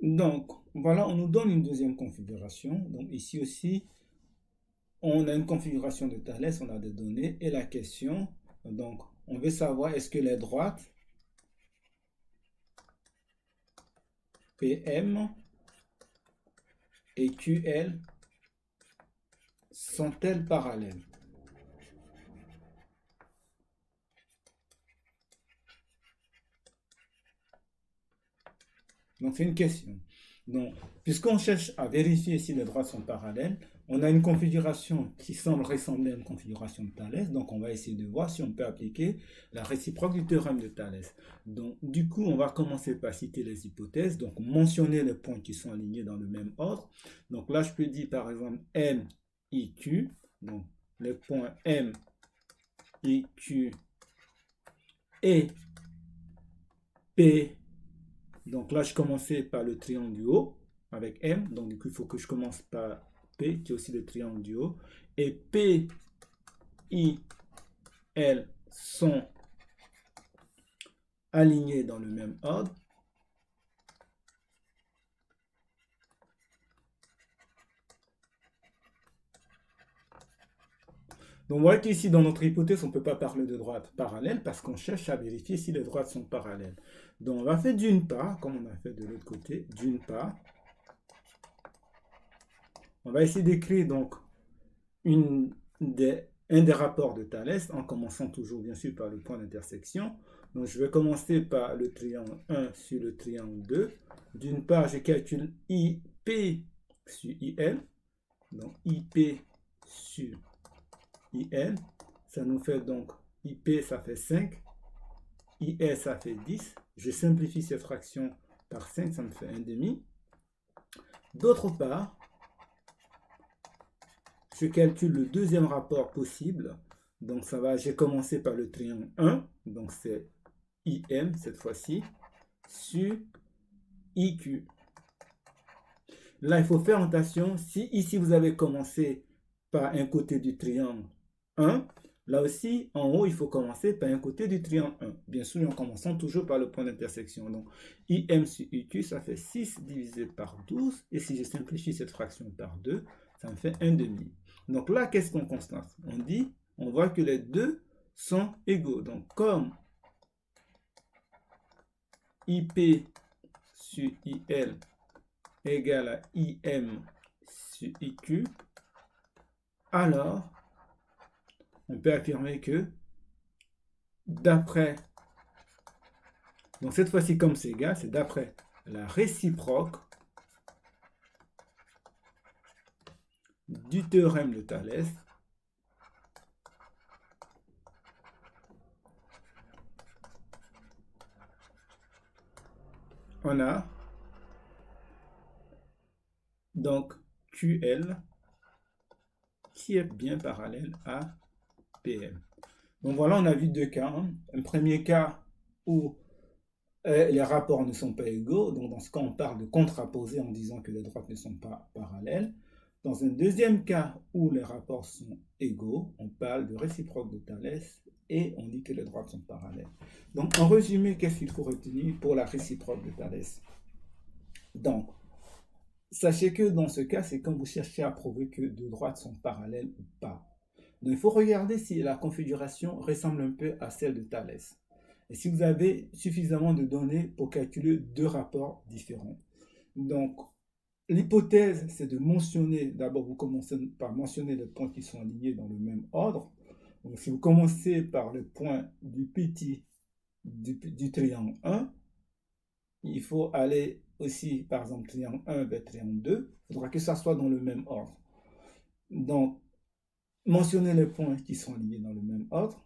Donc, voilà, on nous donne une deuxième configuration. Donc, ici aussi, on a une configuration de Thalès, on a des données. Et la question, donc, on veut savoir est-ce que les droites PM et QL sont-elles parallèles? Donc, c'est une question. Donc, puisqu'on cherche à vérifier si les droites sont parallèles, on a une configuration qui semble ressembler à une configuration de Thalès. Donc, on va essayer de voir si on peut appliquer la réciproque du théorème de Thalès. Donc, du coup, on va commencer par citer les hypothèses. Donc, mentionner les points qui sont alignés dans le même ordre. Donc, là, je peux dire, par exemple, M, I, Q. Donc, les points M, I, Q et P. Donc là, je commençais par le triangle du haut avec M. Donc du coup, il faut que je commence par P, qui est aussi le triangle du haut. Et P, I, L sont alignés dans le même ordre. Donc on voit qu'ici, dans notre hypothèse, on ne peut pas parler de droite parallèle parce qu'on cherche à vérifier si les droites sont parallèles. Donc on va faire d'une part, comme on a fait de l'autre côté, d'une part. On va essayer d'écrire donc un des rapports de Thalès, en commençant toujours bien sûr par le point d'intersection. Donc je vais commencer par le triangle 1 sur le triangle 2. D'une part, je calcule IP sur IL. Donc IP sur IL. Ça nous fait donc IP, ça fait 5. IL, ça fait 10. Je simplifie cette fraction par 5, ça me fait 1 demi. D'autre part, je calcule le deuxième rapport possible. Donc ça va, j'ai commencé par le triangle 1, donc c'est IM cette fois-ci, sur IQ. Là, il faut faire attention, si ici vous avez commencé par un côté du triangle 1, là aussi, en haut, il faut commencer par un côté du triangle 1. Bien sûr, en commençant toujours par le point d'intersection. Donc, IM sur IQ, ça fait 6 divisé par 12. Et si je simplifie cette fraction par 2, ça me fait 1 demi. Donc là, qu'est-ce qu'on constate? On voit que les deux sont égaux. Donc, comme IP sur IL égale à IM sur IQ, alors on peut affirmer que d'après, donc cette fois-ci comme c'est égal, c'est d'après la réciproque du théorème de Thalès, on a donc QL qui est bien parallèle à PM. Donc voilà, on a vu deux cas. Un premier cas où les rapports ne sont pas égaux. Donc dans ce cas, on parle de contraposer en disant que les droites ne sont pas parallèles. Dans un deuxième cas où les rapports sont égaux, on parle de réciproque de Thalès et on dit que les droites sont parallèles. Donc en résumé, qu'est-ce qu'il faut retenir pour la réciproque de Thalès? Donc, sachez que dans ce cas, c'est quand vous cherchez à prouver que deux droites sont parallèles ou pas. Donc il faut regarder si la configuration ressemble un peu à celle de Thalès. Et si vous avez suffisamment de données pour calculer deux rapports différents. Donc, l'hypothèse, c'est de mentionner, d'abord vous commencez par mentionner les points qui sont alignés dans le même ordre. Donc, si vous commencez par le point du petit du triangle 1, il faut aller aussi, par exemple, triangle 1 vers triangle 2. Il faudra que ça soit dans le même ordre. Donc, mentionner les points qui sont alignés dans le même ordre.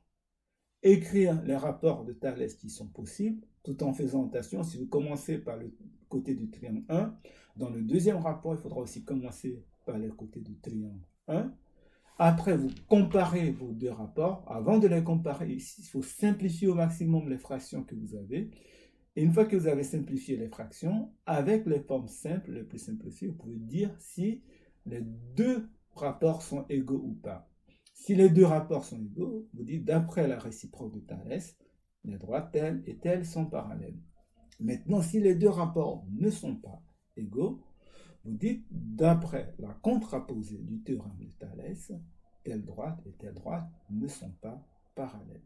Écrire les rapports de Thalès qui sont possibles, tout en faisant attention, si vous commencez par le côté du triangle 1, dans le deuxième rapport, il faudra aussi commencer par le côté du triangle 1. Après, vous comparez vos deux rapports. Avant de les comparer, il faut simplifier au maximum les fractions que vous avez. Et une fois que vous avez simplifié les fractions, avec les formes simples, les plus simplifiées, vous pouvez dire si les deux rapports sont égaux ou pas. Si les deux rapports sont égaux, vous dites d'après la réciproque de Thalès, les droites telles et telles sont parallèles. Maintenant, si les deux rapports ne sont pas égaux, vous dites, d'après la contraposée du théorème de Thalès, telle droite et telle droite ne sont pas parallèles.